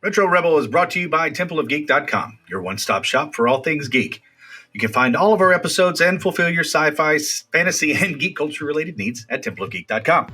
Retro Rebel is brought to you by templeofgeek.com, your one-stop shop for all things geek. You can find all of our episodes and fulfill your sci-fi, fantasy, and geek culture-related needs at templeofgeek.com.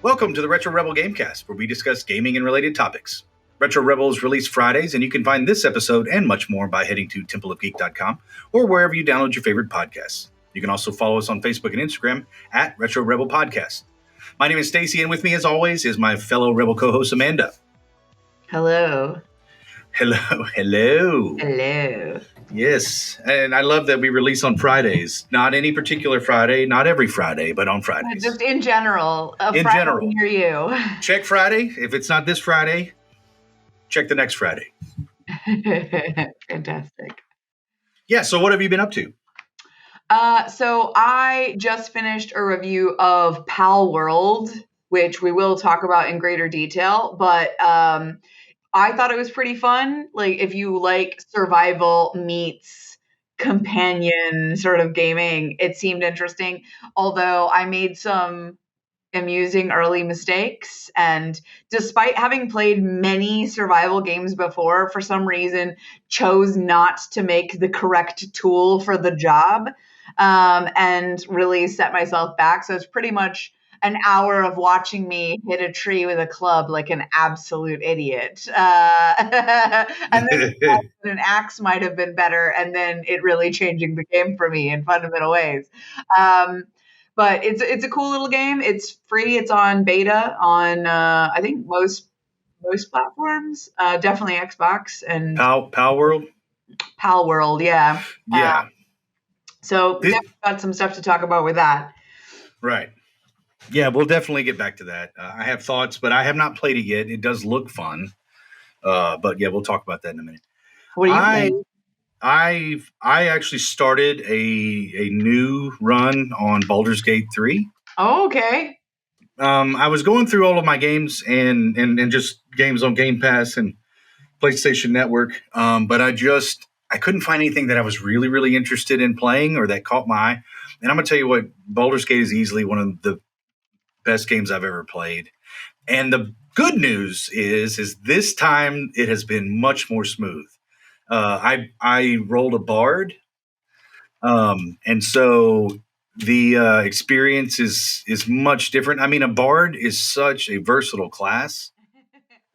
Welcome to the Retro Rebel Gamecast, where we discuss gaming and related topics. Retro Rebel is released Fridays, and you can find this episode and much more by heading to templeofgeek.com or wherever you download your favorite podcasts. You can also follow us on Facebook and Instagram at Retro Rebel Podcast. My name is Stacy, and with me, as always, is my fellow Rebel co-host, Amanda. Hello. Hello. Yes, and I love that we release on Fridays. Not any particular Friday, not every Friday, but on Fridays. Just in general. In Friday general. near you. Check Friday. If it's not this Friday, check the next Friday. Fantastic. Yeah, so what have you been up to? So I just finished a review of Palworld, which we will talk about in greater detail, but I thought it was pretty fun. Like, if you like survival meets companion sort of gaming, it seemed interesting. Although I made some amusing early mistakes, and despite having played many survival games before, for some reason chose not to make the correct tool for the job, and really set myself back. So it's pretty much an hour of watching me hit a tree with a club like an absolute idiot. And then an axe might have been better, and then it really changing the game for me in fundamental ways. But it's a cool little game. It's free. It's on beta on I think most platforms. Definitely Xbox and Palworld. Palworld, yeah. Yeah. So definitely got some stuff to talk about with that. Right. Yeah, we'll definitely get back to that. I have thoughts, but I have not played it yet. It does look fun. But yeah, we'll talk about that in a minute. What do you think? I actually started a new run on Baldur's Gate 3. Oh, okay. I was going through all of my games and just games on Game Pass and PlayStation Network. But I couldn't find anything that I was really, really interested in playing or that caught my eye. And I'm going to tell you what, Baldur's Gate is easily one of the best games I've ever played. And the good news is this time it has been much more smooth. I rolled a bard, and so the experience is much different. I mean, a bard is such a versatile class,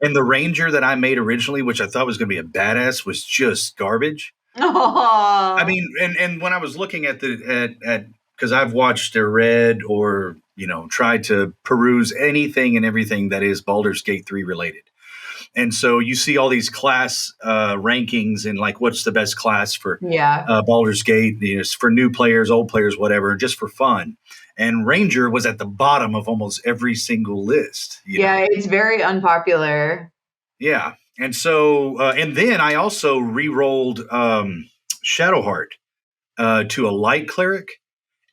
and the ranger that I made originally, which I thought was going to be a badass, was just garbage. Oh. I mean, and when I was looking at because I've watched or read or tried to peruse anything and everything that is Baldur's Gate 3 related. And so you see all these class rankings and like what's the best class for Baldur's Gate, for new players, old players, whatever, just for fun. And Ranger was at the bottom of almost every single list. It's very unpopular. Yeah. And so, and then I also re-rolled Shadowheart to a light cleric.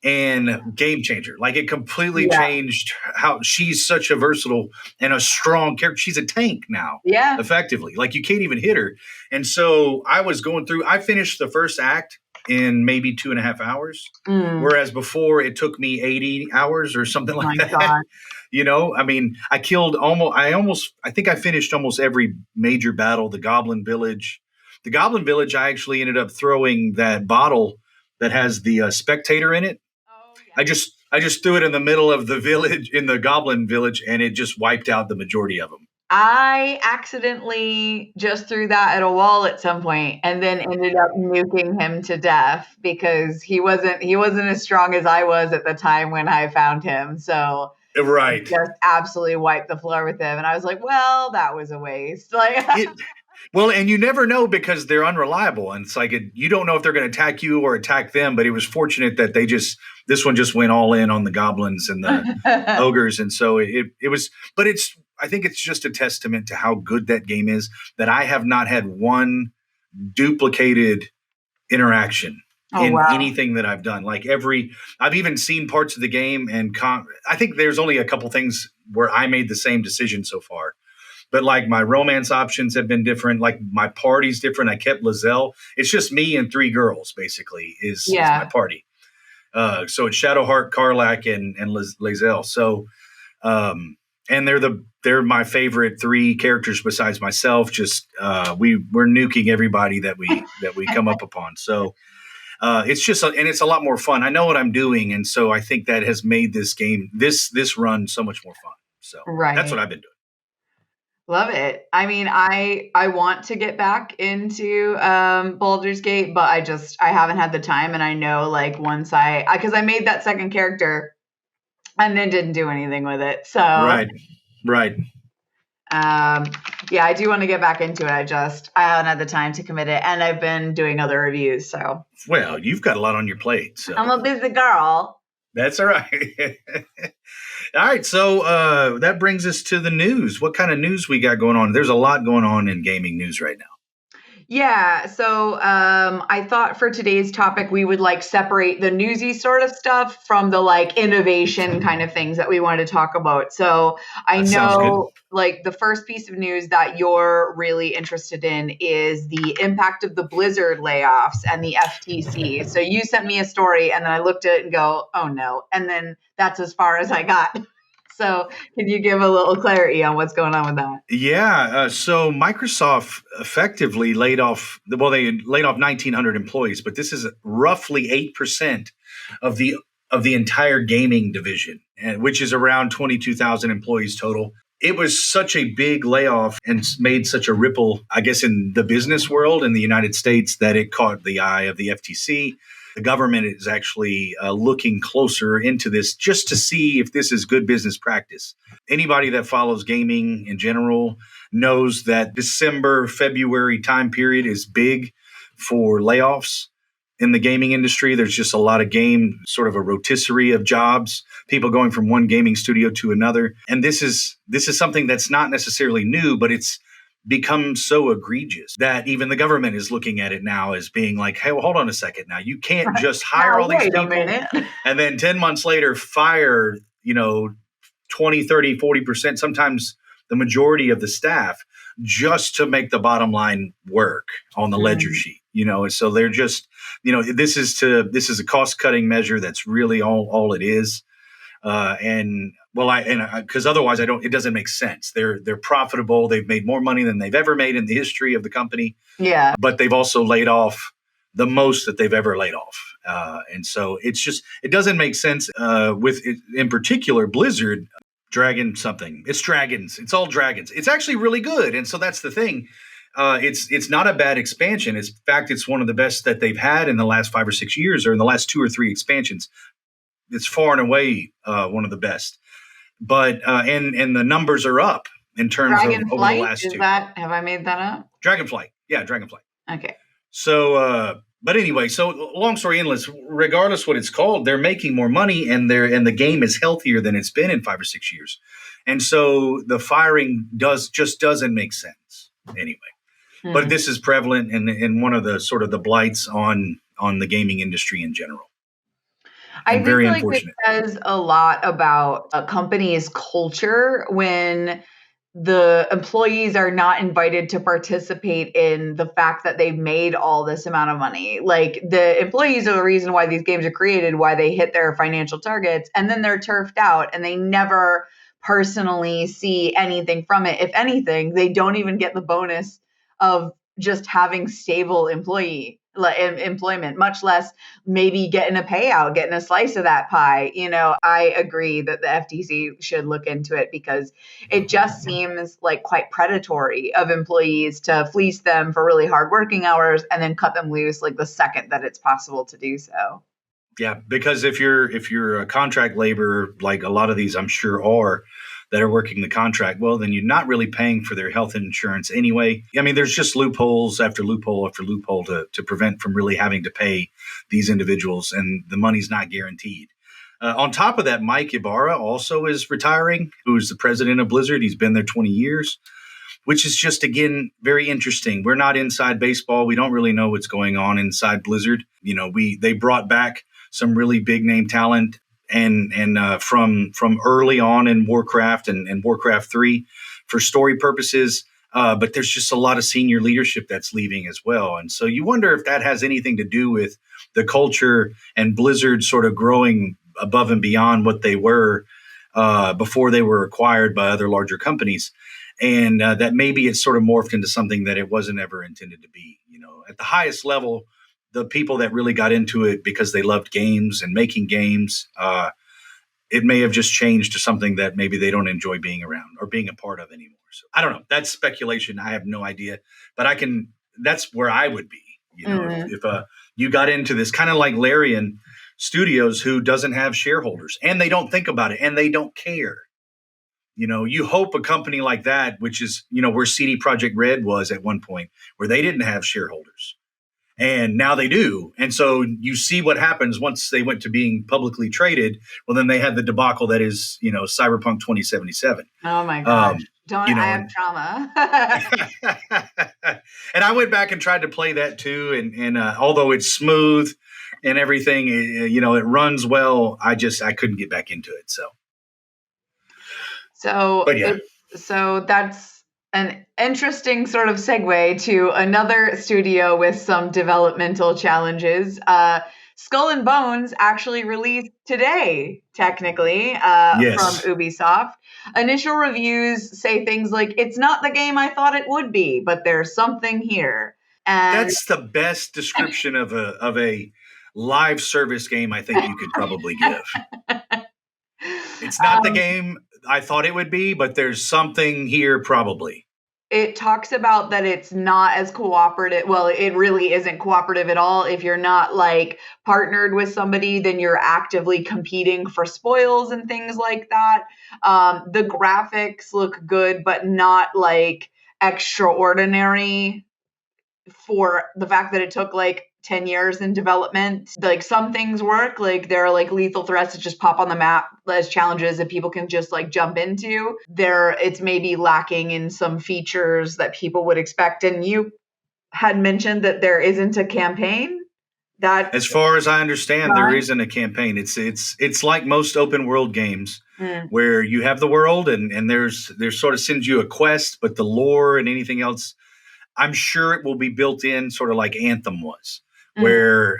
And game changer. Like, it completely changed how she's such a versatile and a strong character. She's a tank now, effectively. Like, you can't even hit her. And so I was going through, I finished the first act in maybe 2.5 hours, whereas before it took me 80 hours or something like that. God. I mean, I think I finished almost every major battle, the Goblin Village. The Goblin Village, I actually ended up throwing that bottle that has the spectator in it. I just threw it in the middle of the village, in the Goblin Village, and it just wiped out the majority of them. I accidentally just threw that at a wall at some point, and then ended up nuking him to death because he wasn't as strong as I was at the time when I found him. So right, just absolutely wiped the floor with him, and I was like, "Well, that was a waste." Well, and you never know because they're unreliable, and it's like you don't know if they're going to attack you or attack them. But it was fortunate that this one just went all in on the goblins and the ogres, and so it was. But I think it's just a testament to how good that game is that I have not had one duplicated interaction anything that I've done. Like I've even seen parts of the game, and I think there's only a couple things where I made the same decision so far. but like my romance options have been different. Like my party's different. I kept Lizelle. It's just me and 3 girls basically is my party. So it's Shadowheart, Karlach, and Lizelle. So, and they're my favorite 3 characters besides myself. Just we're nuking everybody that we come up upon. So it's just and it's a lot more fun. I know what I'm doing, and so I think that has made this game this run so much more fun. So that's what I've been doing. Love it. I mean, I want to get back into Baldur's Gate, but I haven't had the time, and I know like once because I made that second character and then didn't do anything with it. So right. Yeah, I do want to get back into it. I haven't had the time to commit it, and I've been doing other reviews. So well, you've got a lot on your plate. So I'm a busy girl. That's all right. All right, so that brings us to the news. What kind of news we got going on? There's a lot going on in gaming news right now. Yeah, so I thought for today's topic we would like separate the newsy sort of stuff from the like innovation kind of things that we wanted to talk about. So I know like the first piece of news that you're really interested in is the impact of the Blizzard layoffs and the FTC. So you sent me a story and then I looked at it and go, oh no. And then that's as far as I got. So can you give a little clarity on what's going on with that? Yeah. So Microsoft effectively they laid off 1,900 employees, but this is roughly 8% of the entire gaming division, which is around 22,000 employees total. It was such a big layoff and made such a ripple, I guess, in the business world in the United States that it caught the eye of the FTC. The government is actually looking closer into this just to see if this is good business practice. Anybody that follows gaming in general knows that December, February time period is big for layoffs in the gaming industry. There's just a lot of sort of a rotisserie of jobs, people going from one gaming studio to another. And this is something that's not necessarily new, but it's become so egregious that even the government is looking at it now as being like, hey, well, hold on a second now. You can't just hire all these people and then 10 months later fire, 20, 30, 40%, sometimes the majority of the staff just to make the bottom line work on the ledger sheet, and so they're just, this is a cost cutting measure. That's really all it is. Because otherwise it doesn't make sense. They're profitable. They've made more money than they've ever made in the history of the company. Yeah. But they've also laid off the most that they've ever laid off. And so it doesn't make sense in particular, Blizzard, Dragon something. It's dragons. It's all dragons. It's actually really good. And so that's the thing. It's not a bad expansion. In fact, it's one of the best that they've had in the last 5 or 6 years, or in the last 2 or 3 expansions. It's far and away one of the best. But and the numbers are up in terms of over the last 2. Have I made that up? Dragonflight. Yeah, Dragonflight. Okay. So but anyway, so long story endless, regardless what it's called, they're making more money and the game is healthier than it's been in 5 or 6 years. And so the firing doesn't make sense anyway. But this is prevalent and one of the sort of the blights on the gaming industry in general. I think like it says a lot about a company's culture when the employees are not invited to participate in the fact that they've made all this amount of money. Like the employees are the reason why these games are created, why they hit their financial targets, and then they're turfed out and they never personally see anything from it. If anything, they don't even get the bonus of just having stable employment, much less maybe getting a payout, getting a slice of that pie. I agree that the FTC should look into it because it just seems like quite predatory of employees to fleece them for really hard working hours and then cut them loose like the second that it's possible to do so. Yeah, because if you're a contract labor, like a lot of these I'm sure are, that are working the contract, well, then you're not really paying for their health insurance anyway. I mean, there's just loopholes after loophole after loophole to prevent from really having to pay these individuals, and the money's not guaranteed. On top of that, Mike Ibarra also is retiring, who is the president of Blizzard. He's been there 20 years, which is just, again, very interesting. We're not inside baseball. We don't really know what's going on inside Blizzard. They brought back some really big name talent and from early on in Warcraft and Warcraft 3, for story purposes. But there's just a lot of senior leadership that's leaving as well. And so you wonder if that has anything to do with the culture and Blizzard sort of growing above and beyond what they were before they were acquired by other larger companies. And that maybe it's sort of morphed into something that it wasn't ever intended to be. At the highest level, the people that really got into it because they loved games and making games, it may have just changed to something that maybe they don't enjoy being around or being a part of anymore. So I don't know. That's speculation. I have no idea, but that's where I would be, if you got into this kind of like Larian Studios, who doesn't have shareholders and they don't think about it and they don't care. You hope a company like that, which is, where CD Projekt Red was at one point, where they didn't have shareholders. And now they do. And so you see what happens once they went to being publicly traded. Well, then they had the debacle that is, Cyberpunk 2077. Oh my gosh. I have trauma. And I went back and tried to play that too. And although it's smooth and everything, it runs well, I couldn't get back into it. So that's an interesting sort of segue to another studio with some developmental challenges. Skull and Bones actually released today, technically, from Ubisoft. Initial reviews say things like, it's not the game I thought it would be, but there's something here. And that's the best description of a live service game I think you could probably give. It's not the game I thought it would be, but there's something here probably. It talks about that it's not as cooperative. Well, it really isn't cooperative at all. If you're not like partnered with somebody, then you're actively competing for spoils and things like that. The graphics look good, but not like extraordinary for the fact that it took like 10 years in development. Like some things work, like there are like lethal threats that just pop on the map as challenges that people can just like jump into. It's maybe lacking in some features that people would expect. And you had mentioned that there isn't a campaign. That, as far as I understand, there isn't a campaign. It's like most open world games where you have the world and there's sort of sends you a quest, but the lore and anything else, I'm sure it will be built in sort of like Anthem was. Where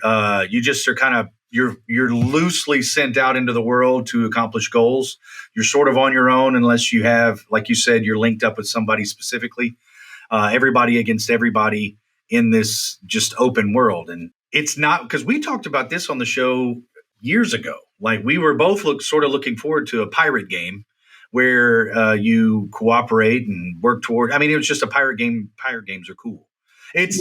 you just are kind of you're loosely sent out into the world to accomplish goals. You're sort of on your own unless you have, like you said, you're linked up with somebody specifically. Everybody against everybody in this just open world, and it's not because we talked about this on the show years ago. Like we were both looking forward to a pirate game where you cooperate and work toward. I mean, it was just a pirate game. Pirate games are cool. It's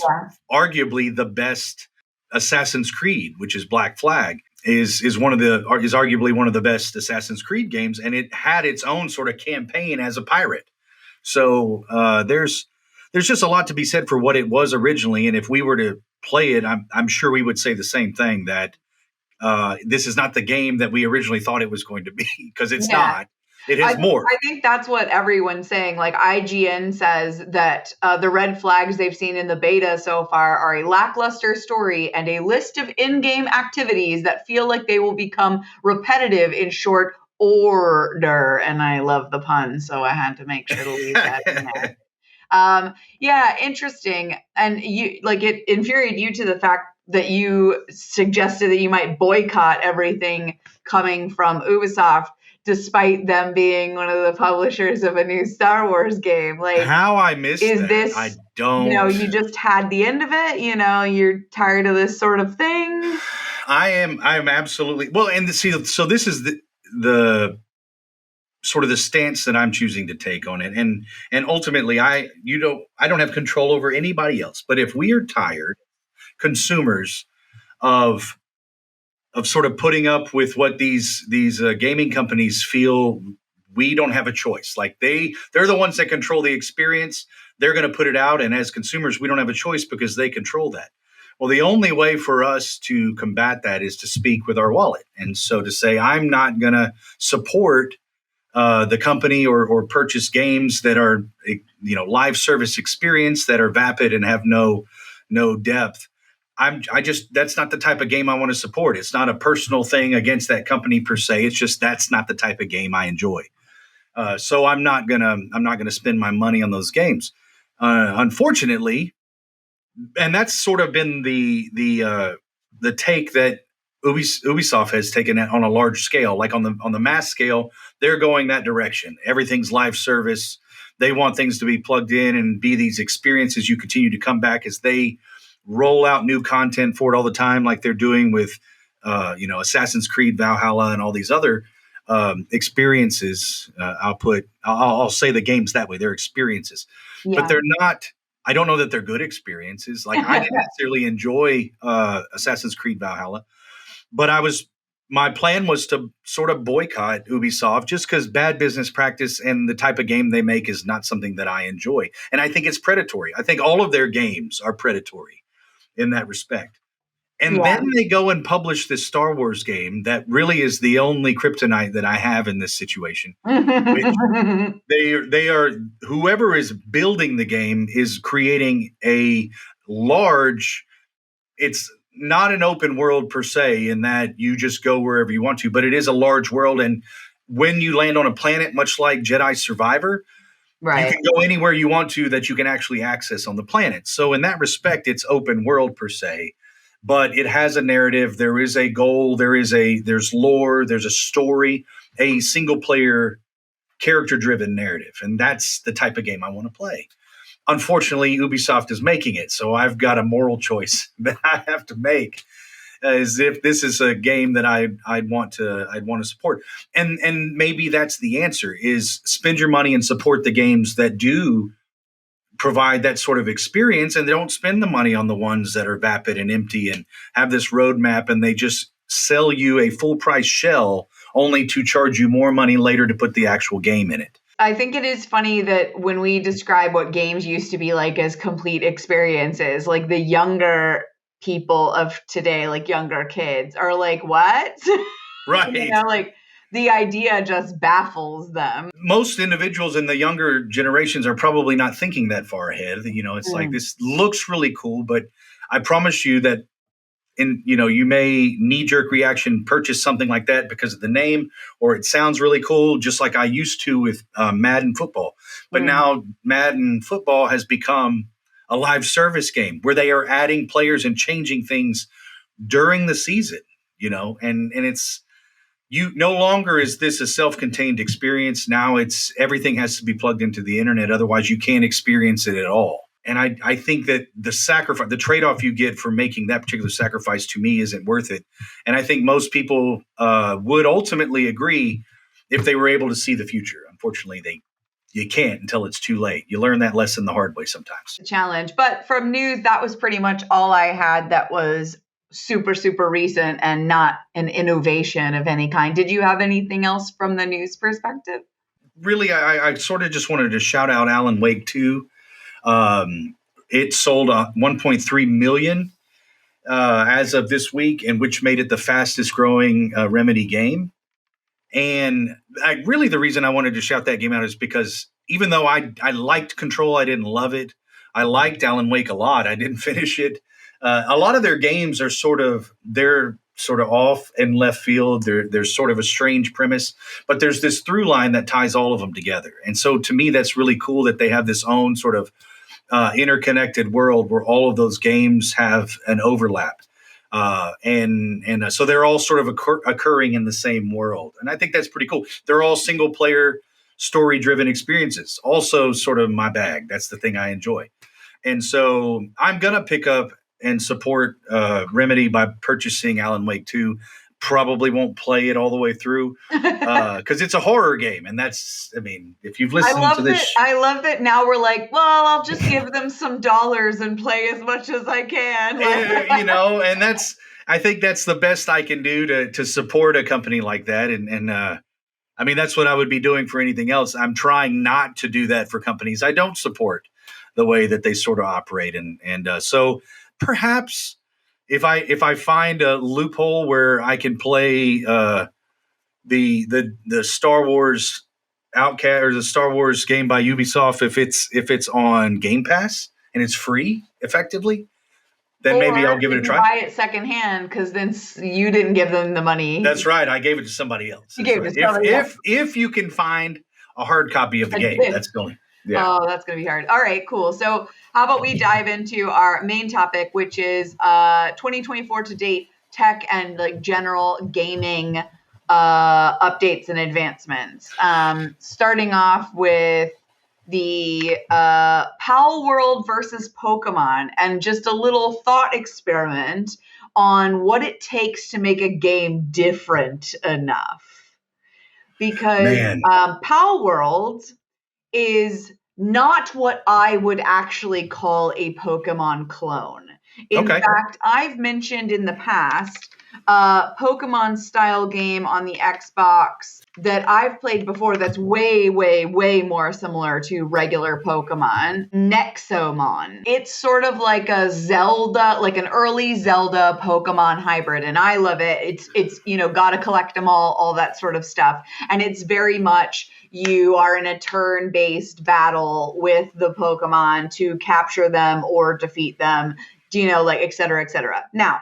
arguably the best. Assassin's Creed, which is Black Flag, is arguably one of the best Assassin's Creed games, and it had its own sort of campaign as a pirate. So there's just a lot to be said for what it was originally, and if we were to play it, I'm sure we would say the same thing, that this is not the game that we originally thought it was going to be, because it's not. It has more. I think that's what everyone's saying. Like IGN says that the red flags they've seen in the beta so far are a lackluster story and a list of in-game activities that feel like they will become repetitive in short order. And I love the pun, so I had to make sure to leave that in there. Interesting. And it infuriated you to the fact that you suggested that you might boycott everything coming from Ubisoft, despite them being one of the publishers of a new Star Wars game. Like, how I missed that. This, I don't. You just had the end of it. You're tired of this sort of thing. I am absolutely well. And so this is the sort of the stance that I'm choosing to take on it. And ultimately, I don't have control over anybody else. But if we are tired consumers of sort of putting up with what these gaming companies feel, we don't have a choice. Like they're the ones that control the experience. They're going to put it out. And as consumers, we don't have a choice because they control that. Well, the only way for us to combat that is to speak with our wallet. And so to say, I'm not going to support the company or purchase games that are, live service experience that are vapid and have no depth. That's not the type of game I want to support. It's not a personal thing against that company per se. It's just, that's not the type of game I enjoy. So I'm not gonna spend my money on those games. Unfortunately, and that's sort of been the take that Ubisoft has taken it on a large scale, like on the mass scale. They're going that direction. Everything's live service. They want things to be plugged in and be these experiences you continue to come back as they roll out new content for it all the time, like they're doing with Assassin's Creed Valhalla and all these other experiences. I'll say the games that way. They're experiences, but they're not. I don't know that they're good experiences. Like I didn't necessarily enjoy Assassin's Creed Valhalla, but my plan was to sort of boycott Ubisoft just because bad business practice and the type of game they make is not something that I enjoy. And I think it's predatory. I think all of their games are predatory in that respect. And then they go and publish this Star Wars game that really is the only kryptonite that I have in this situation. Which they are whoever is building the game is creating a large. It's not an open world per se in that you just go wherever you want to, but it is a large world. And when you land on a planet, much like Jedi Survivor, you can go anywhere you want to that you can actually access on the planet. So in that respect, it's open world per se. But it has a narrative. There is a goal. There's lore. There's a story. A single player, character driven narrative, and that's the type of game I want to play. Unfortunately, Ubisoft is making it, so I've got a moral choice that I have to make. As if this is a game that I'd want to support, and maybe that's the answer: is spend your money and support the games that do provide that sort of experience, and they don't spend the money on the ones that are vapid and empty and have this roadmap, and they just sell you a full price shell only to charge you more money later to put the actual game in it. I think it is funny that when we describe what games used to be like as complete experiences, like the younger people of today, like younger kids, are like, what? Right. Like the idea just baffles them. Most individuals in the younger generations are probably not thinking that far ahead. It's like, this looks really cool, but I promise you that you may knee-jerk reaction purchase something like that because of the name, or it sounds really cool, just like I used to with Madden football. But now Madden football has become a live service game where they are adding players and changing things during the season, and it's, no longer is this a self-contained experience. Now everything has to be plugged into the internet. Otherwise you can't experience it at all. And I think that the trade-off you get for making that particular sacrifice, to me, isn't worth it. And I think most people would ultimately agree if they were able to see the future. Unfortunately, you can't until it's too late. You learn that lesson the hard way sometimes. Challenge. But from news, that was pretty much all I had that was super, super recent and not an innovation of any kind. Did you have anything else from the news perspective? Really, I sort of just wanted to shout out Alan Wake 2. It sold 1.3 million as of this week, and which made it the fastest growing Remedy game. And the reason I wanted to shout that game out is because even though I liked Control, I didn't love it. I liked Alan Wake a lot. I didn't finish it. A lot of their games are sort of off in left field. There's sort of a strange premise, but there's this through line that ties all of them together. And so to me, that's really cool that they have this own sort of interconnected world where all of those games have an overlap. So they're all sort of occurring in the same world. And I think that's pretty cool. They're all single player story driven experiences. Also sort of my bag. That's the thing I enjoy. And so I'm going to pick up and support Remedy by purchasing Alan Wake 2. Probably won't play it all the way through because it's a horror game. And if you've listened to this. I love that now we're like, well, I'll just give them some dollars and play as much as I can. And I think that's the best I can do to support a company like that. And that's what I would be doing for anything else. I'm trying not to do that for companies I don't support the way that they sort of operate. So perhaps if I find a loophole where I can play the Star Wars Outcast or the Star Wars game by Ubisoft, if it's on Game Pass and it's free, effectively, then maybe I'll give it a try. Buy it secondhand because then you didn't give them the money. That's right. I gave it to somebody else. You gave it to somebody else. If you can find a hard copy of the game. That's going. Yeah. Oh, that's going to be hard. All right, cool. So how about we dive into our main topic, which is 2024 to date tech and like general gaming updates and advancements. Starting off with the Palworld versus Pokemon, and just a little thought experiment on what it takes to make a game different enough. Because Palworld is not what I would actually call a Pokemon clone. In fact, I've mentioned in the past Pokemon style game on the Xbox that I've played before that's way, way, way more similar to regular Pokemon, Nexomon. It's sort of like a Zelda, like an early Zelda Pokemon hybrid, and I love it. It's gotta collect them all that sort of stuff. And it's very much you are in a turn-based battle with the Pokemon to capture them or defeat them, et cetera, et cetera. Now,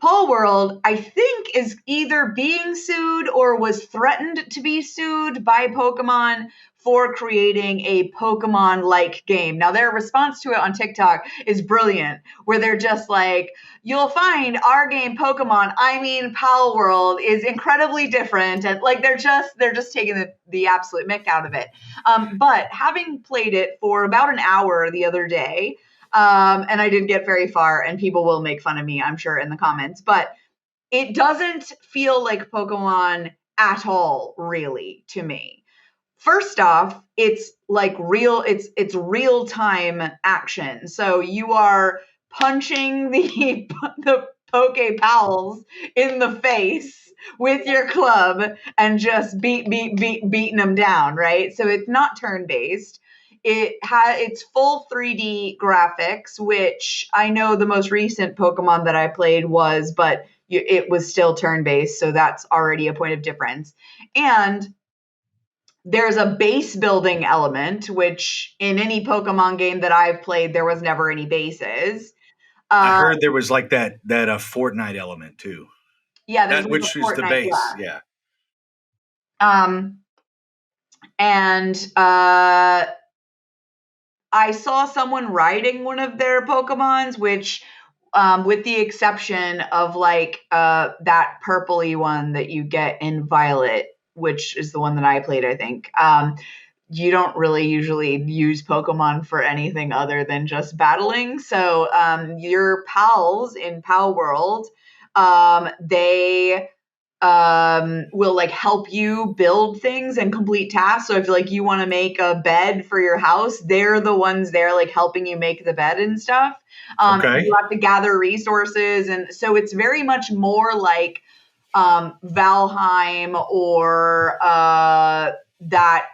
Palworld, I think, is either being sued or was threatened to be sued by Pokemon for creating a Pokemon-like game. Now, their response to it on TikTok is brilliant, where they're just like, you'll find our game Pokemon, Palworld, is incredibly different. And like, they're just taking the absolute mick out of it. But having played it for about an hour the other day, and I didn't get very far, and people will make fun of me, I'm sure, in the comments, but it doesn't feel like Pokemon at all, really, to me. First off, it's like it's real-time action. So you are punching the Pokepals in the face with your club and just beating them down, right? So it's not turn-based. It's full 3D graphics, which I know the most recent Pokemon that I played was, but it was still turn-based, so that's already a point of difference. And there's a base building element, which in any Pokemon game that I've played, there was never any bases. I heard there was like that Fortnite element too. Yeah, which is the base. Yeah. And I saw someone riding one of their Pokemons, which, with the exception of like that purpley one that you get in Violet, which is the one that I played, I think. You don't really usually use Pokemon for anything other than just battling. So your pals in Palworld, they will like help you build things and complete tasks. So if like you want to make a bed for your house, they're the ones there like helping you make the bed and stuff. You have to gather resources, and so it's very much more like Valheim or that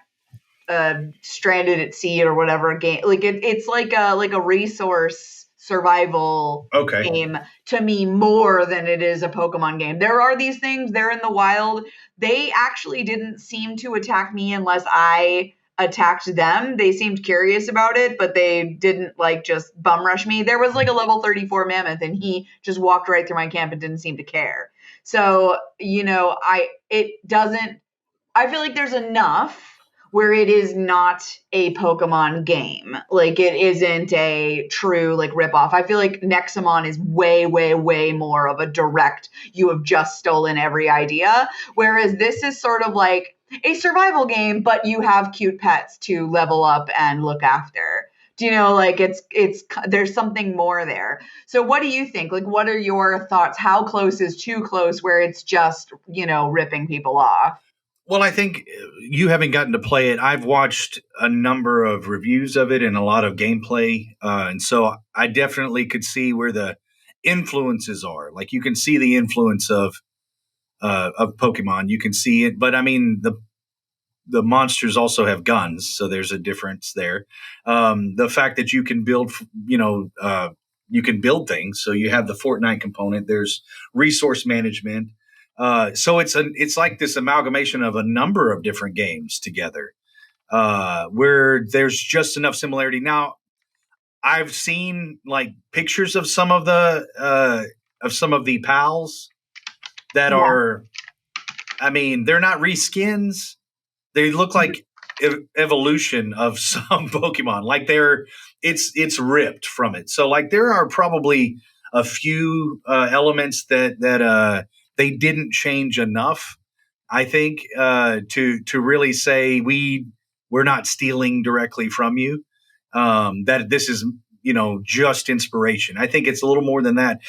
Stranded at Sea or whatever game. Like it's like a resource survival game to me more than it is a Pokemon game. There are these things, they're in the wild. They actually didn't seem to attack me unless I attacked them. They seemed curious about it, but they didn't like just bum rush me. There was like a level 34 mammoth and he just walked right through my camp and didn't seem to care. So, I feel like there's enough where it is not a Pokemon game. Like it isn't a true like ripoff. I feel like Nexomon is way, way, way more of a direct, you have just stolen every idea. Whereas this is sort of like a survival game, but you have cute pets to level up and look after. Do you know, like there's something more there. So what do you think? Like, what are your thoughts? How close is too close where it's just, ripping people off? Well, I think you haven't gotten to play it. I've watched a number of reviews of it and a lot of gameplay. And so I definitely could see where the influences are. Like you can see the influence of Pokemon. You can see it. But I mean, the monsters also have guns. So there's a difference there. The fact that you can build, you can build things. So you have the Fortnite component. There's resource management. So it's like this amalgamation of a number of different games together, where there's just enough similarity. Now, I've seen like pictures of some of the pals that are, I mean, they're not reskins. They look like evolution of some Pokemon. Like it's ripped from it. So like there are probably a few elements that they didn't change enough, I think, to really say we're not stealing directly from you. That this is just inspiration. I think it's a little more than that.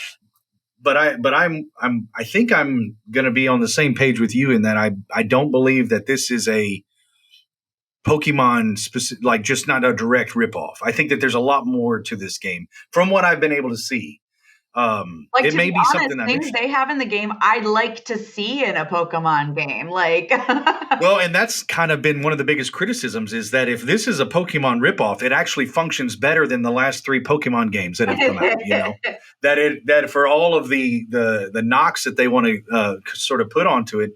But I think I'm going to be on the same page with you in that I don't believe that this is a Pokemon specific, like just not a direct ripoff. I think that there's a lot more to this game from what I've been able to see. Like, it to may be be honest, something things they have in the game I'd like to see in a Pokemon game. Like, well, and that's kind of been one of the biggest criticisms is that if this is a Pokemon ripoff, it actually functions better than the last 3 Pokemon games that have come out. That for all of the knocks that they want to sort of put onto it,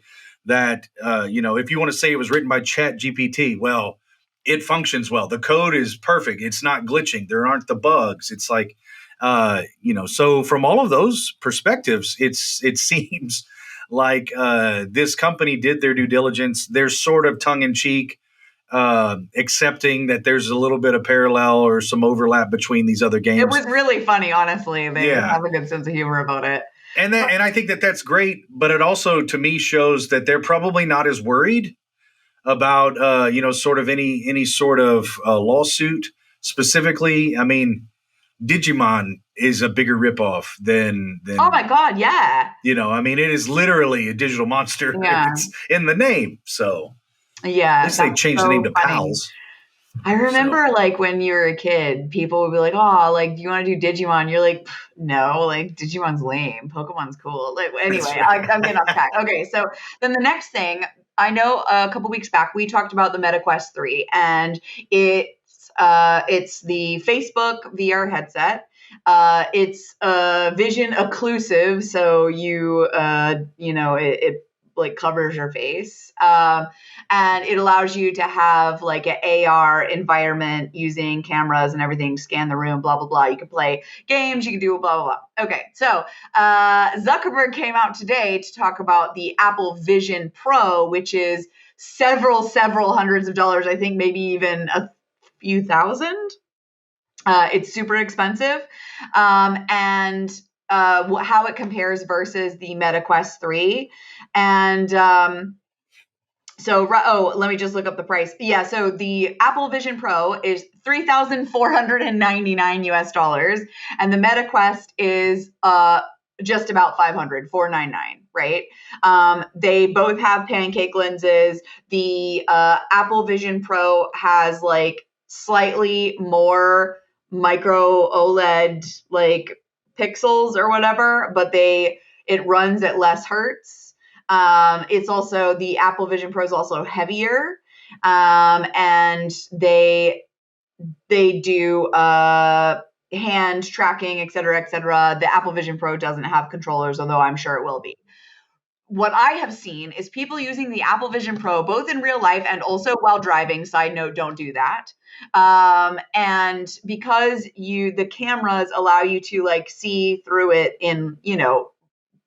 that if you want to say it was written by Chat GPT, well, it functions well. The code is perfect. It's not glitching. There aren't the bugs. It's like so from all of those perspectives, it seems like this company did their due diligence. They're sort of tongue in cheek, accepting that there's a little bit of parallel or some overlap between these other games. It was really funny, honestly. They have a good sense of humor about it. And I think that that's great, but it also to me shows that they're probably not as worried about sort of any sort of lawsuit specifically. I mean, Digimon is a bigger ripoff than oh my god, yeah. I mean, it is literally a digital monster. Yeah. It's in the name. So yeah, at least they changed the name to Pals. I remember like when you were a kid, people would be like, oh, like, do you want to do Digimon? You're like, no, like Digimon's lame. Pokemon's cool. Like, anyway, I'm getting off track. Okay, so then the next thing, I know a couple weeks back we talked about the Metaquest 3, and it's the Facebook VR headset. It's vision occlusive, so it like covers your face, and it allows you to have like an AR environment using cameras and everything, scan the room, blah blah blah. You can play games, you can do blah blah blah. Okay, so Zuckerberg came out today to talk about the Apple Vision Pro, which is several hundreds of dollars. I think maybe even a few thousand. It's super expensive, and how it compares versus the Metaquest 3. And let me just look up the price. Yeah, so the Apple Vision Pro is $3,499 US, and the Metaquest is just about $499, right? They both have pancake lenses. The Apple Vision Pro has like slightly more micro OLED like pixels or whatever, but it runs at less hertz. It's also, the Apple Vision Pro is also heavier, and they do hand tracking, et cetera, et cetera. The Apple Vision Pro doesn't have controllers, although I'm sure it will be. What I have seen is people using the Apple Vision Pro, both in real life and also while driving. Side note, don't do that. And because the cameras allow you to like see through it in,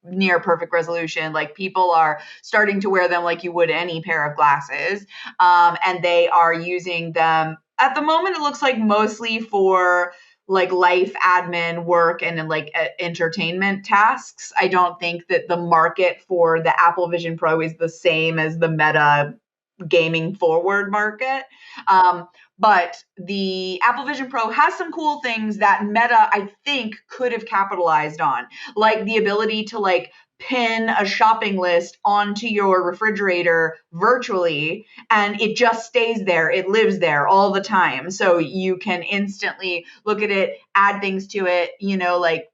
near perfect resolution, like people are starting to wear them like you would any pair of glasses. And they are using them at the moment. It looks like mostly for like life admin work and like entertainment tasks. I don't think that the market for the Apple Vision Pro is the same as the Meta gaming forward market. But the Apple Vision Pro has some cool things that Meta, I think, could have capitalized on, like the ability to like pin a shopping list onto your refrigerator virtually, and it just stays there. It lives there all the time. So you can instantly look at it, add things to it, like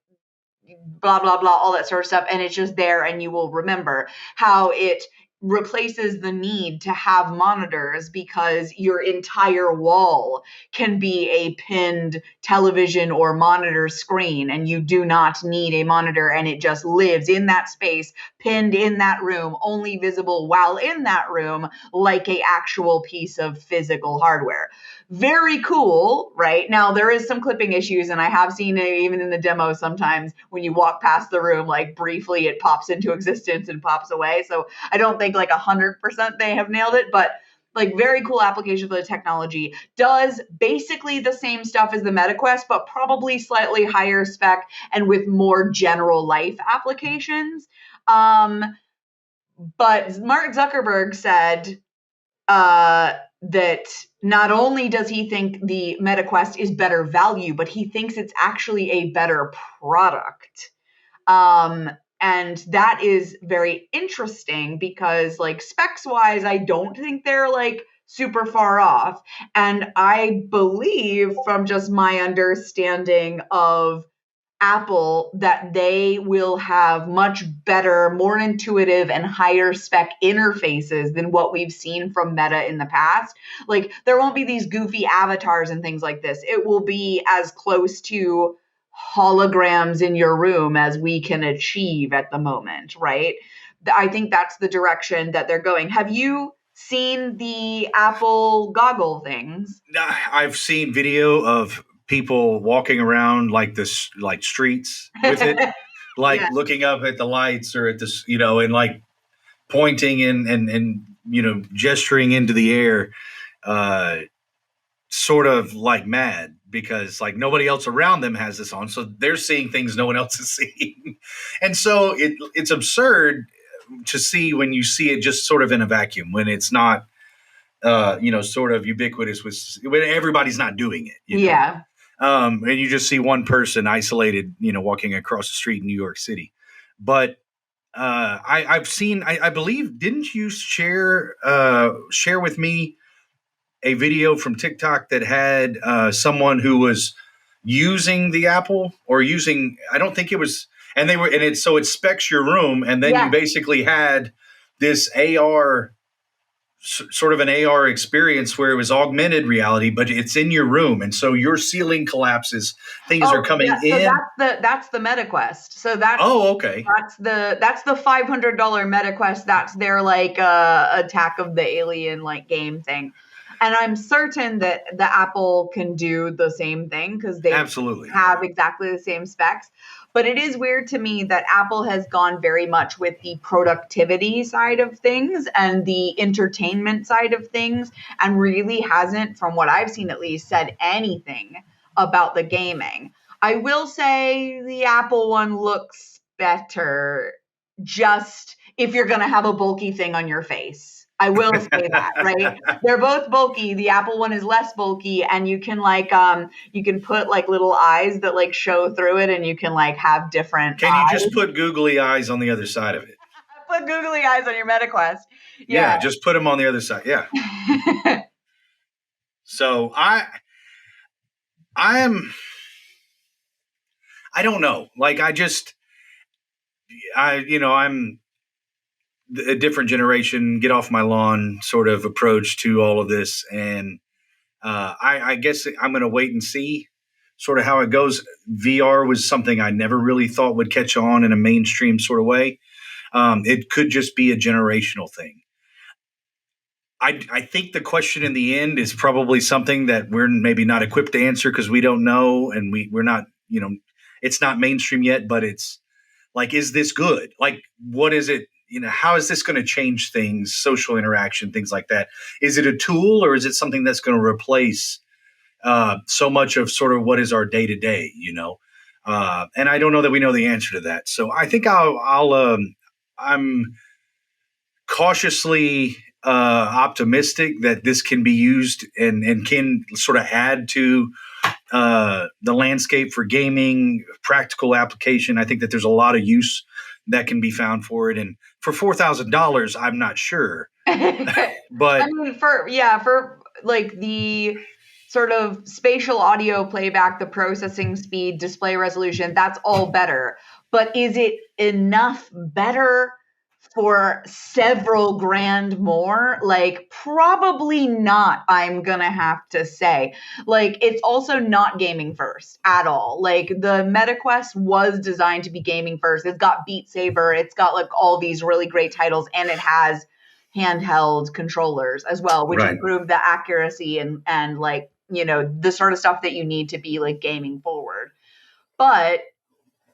blah, blah, blah, all that sort of stuff. And it's just there, and you will remember how it replaces the need to have monitors, because your entire wall can be a pinned television or monitor screen, and you do not need a monitor, and it just lives in that space, pinned in that room, only visible while in that room, like a actual piece of physical hardware. Very cool, right? Now, there is some clipping issues, and I have seen it even in the demo sometimes when you walk past the room, like briefly it pops into existence and pops away. So I don't think like 100% they have nailed it, but like very cool application for the technology, does basically the same stuff as the Metaquest, but probably slightly higher spec and with more general life applications. But Mark Zuckerberg said that not only does he think the Metaquest is better value, but he thinks it's actually a better product. And that is very interesting because, like, specs wise, I don't think they're like super far off. And I believe, from just my understanding of Apple, that they will have much better, more intuitive and higher spec interfaces than what we've seen from Meta in the past. Like, there won't be these goofy avatars and things like this. It will be as close to holograms in your room as we can achieve at the moment, right? I think that's the direction that they're going. Have you seen the Apple goggle things? I've seen video of people walking around like this, like streets with it, like Yeah. looking up at the lights or at this, and like pointing and gesturing into the air, sort of like mad because like nobody else around them has this on, so they're seeing things no one else is seeing, and so it's absurd to see when you see it just sort of in a vacuum when it's not sort of ubiquitous when everybody's not doing it. Yeah. And you just see one person isolated, walking across the street in New York City. But I've seen, I believe, didn't you share with me a video from TikTok that had someone who was using the Apple or using, I don't think it was, and it specs your room, and then you basically had this AR, sort of an AR experience where it was augmented reality, but it's in your room, and so your ceiling collapses. Things are coming in. So that's the Metaquest. So that's okay. That's the $500 Metaquest. That's their like Attack of the Alien like game thing. And I'm certain that the Apple can do the same thing because they absolutely have exactly the same specs. But it is weird to me that Apple has gone very much with the productivity side of things and the entertainment side of things, and really hasn't, from what I've seen at least, said anything about the gaming. I will say the Apple one looks better, just if you're going to have a bulky thing on your face. I will say that, right? They're both bulky. The Apple one is less bulky, and you can you can put like little eyes that like show through it, and you can like have different. Can you just put googly eyes on the other side of it? Put googly eyes on your Metaquest. Yeah, just put them on the other side. Yeah. So I don't know. Like I'm a different generation, get off my lawn sort of approach to all of this. And I guess I'm going to wait and see sort of how it goes. VR was something I never really thought would catch on in a mainstream sort of way. It could just be a generational thing. I think the question in the end is probably something that we're maybe not equipped to answer because we don't know, and we're not, it's not mainstream yet, but it's like, is this good? Like, what is it? How is this going to change things, social interaction, things like that? Is it a tool, or is it something that's going to replace so much of sort of what is our day to day? And I don't know that we know the answer to that. So I think I'm cautiously optimistic that this can be used and can sort of add to the landscape for gaming, practical application. I think that there's a lot of use that can be found for it. And for $4,000, I'm not sure. But I mean, for like the sort of spatial audio playback, the processing speed, display resolution, that's all better. But is it enough better for several grand more? Like, probably not, I'm gonna have to say. Like, it's also not gaming first at all. Like, the Metaquest was designed to be gaming first. It's got Beat Saber, it's got like all these really great titles, and it has handheld controllers as well, which improve the accuracy and like, the sort of stuff that you need to be like gaming forward. But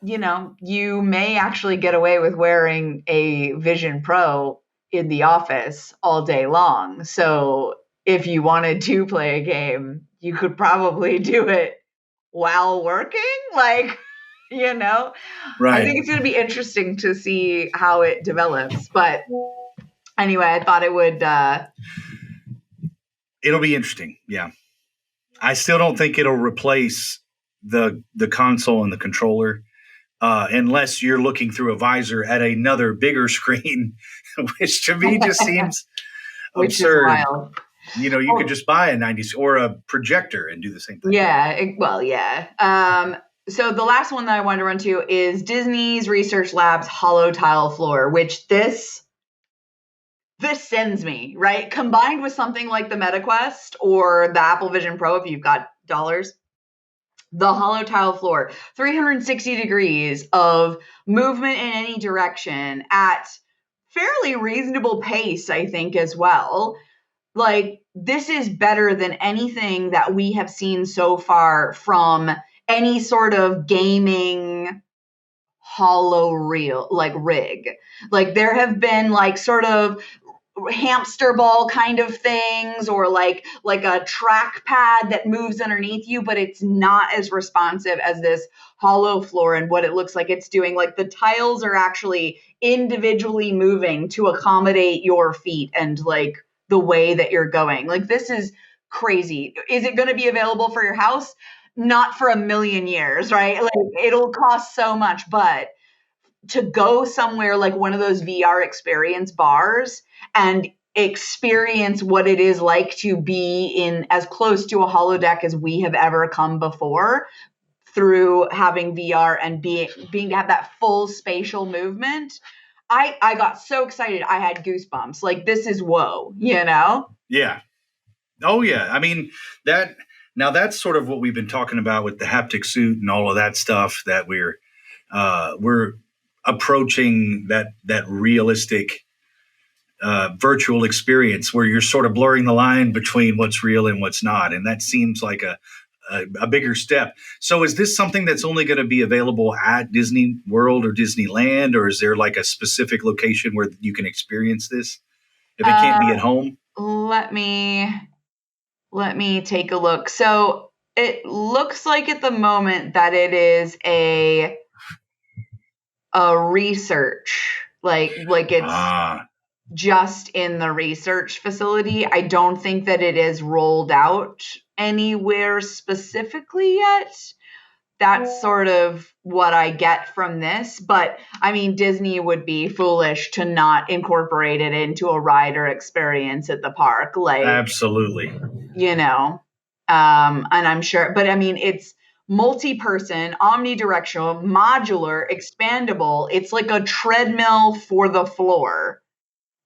you may actually get away with wearing a Vision Pro in the office all day long. So if you wanted to play a game, you could probably do it while working. Like, you know, Right. I think it's going to be interesting to see how it develops. But anyway, I thought it would. It'll be interesting. Yeah. I still don't think it'll replace the console and the controller. Unless you're looking through a visor at another bigger screen, which to me just seems absurd. Which is wild. You could just buy a 90s or a projector and do the same thing. Yeah. Yeah. So the last one that I wanted to run to is Disney's Research Labs HoloTile floor, which this sends me, right? Combined with something like the Metaquest or the Apple Vision Pro, if you've got dollars. The HoloTile floor, 360 degrees of movement in any direction at fairly reasonable pace, I think, as well. Like, this is better than anything that we have seen so far from any sort of gaming rig. Like, there have been like sort of hamster ball kind of things, or like a trackpad that moves underneath you, but it's not as responsive as this hollow floor and what it looks like it's doing. Like, the tiles are actually individually moving to accommodate your feet and like the way that you're going. Like, this is crazy. Is it going to be available for your house? Not for a million years, right? Like, it'll cost so much, but to go somewhere like one of those VR experience bars and experience what it is like to be in as close to a holodeck as we have ever come before through having VR and being to have that full spatial movement. I got so excited. I had goosebumps. Like, this is whoa, Yeah. Oh yeah. I mean, that's sort of what we've been talking about with the haptic suit and all of that stuff, that we're approaching that realistic virtual experience where you're sort of blurring the line between what's real and what's not. And that seems like a bigger step. So is this something that's only going to be available at Disney World or Disneyland, or is there like a specific location where you can experience this if it can't be at home? Let me take a look. So it looks like at the moment that it is a research, like it's just in the research facility. I don't think that it is rolled out anywhere specifically yet. That's sort of what I get from this. But I mean, Disney would be foolish to not incorporate it into a rider experience at the park. Like, absolutely. And I'm sure, but I mean, it's multi-person, omnidirectional, modular, expandable. It's like a treadmill for the floor.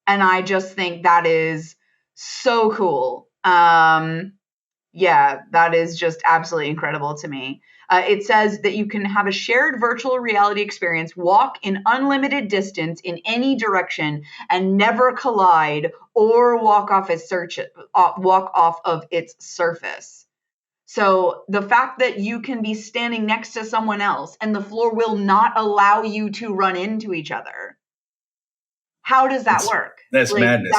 And I just think that is so cool. Yeah, that is just absolutely incredible to me. It says that you can have a shared virtual reality experience, walk in unlimited distance in any direction, and never collide or walk off of its surface. So the fact that you can be standing next to someone else and the floor will not allow you to run into each other. How does that work? That's like, madness.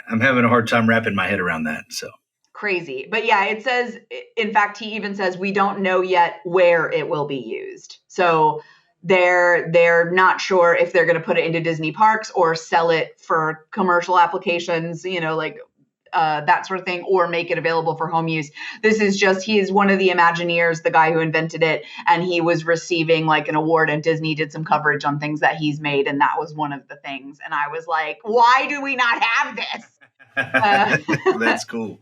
I'm having a hard time wrapping my head around that. So crazy. But yeah, it says, in fact, he even says we don't know yet where it will be used. So they're not sure if they're going to put it into Disney parks or sell it for commercial applications, that sort of thing, or make it available for home use. This is just, he is one of the Imagineers, the guy who invented it, and he was receiving like an award, and Disney did some coverage on things that he's made, and that was one of the things. And I was like, why do we not have this? That's cool.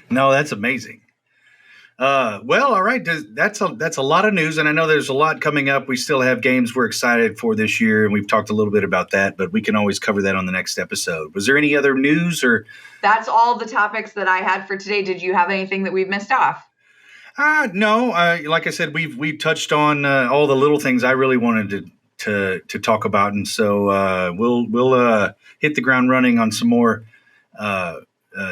No, that's amazing. Well, all right. That's a lot of news, and I know there's a lot coming up. We still have games we're excited for this year, and we've talked a little bit about that, but we can always cover that on the next episode. Was there any other news, or? That's all the topics that I had for today. Did you have anything that we've missed off? No. Like I said, we've touched on all the little things I really wanted to talk about, and so we'll hit the ground running on some more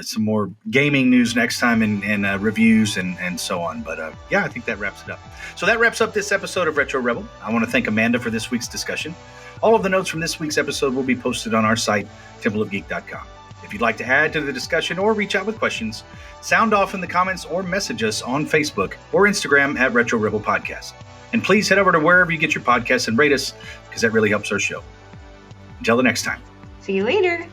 some more gaming news next time and reviews and so on. But yeah, I think that wraps it up. So that wraps up this episode of Retro Rebel. I want to thank Amanda for this week's discussion. All of the notes from this week's episode will be posted on our site, templeofgeek.com. If you'd like to add to the discussion or reach out with questions, sound off in the comments or message us on Facebook or Instagram at Retro Rebel Podcast. And please head over to wherever you get your podcasts and rate us, because that really helps our show. Until the next time. See you later.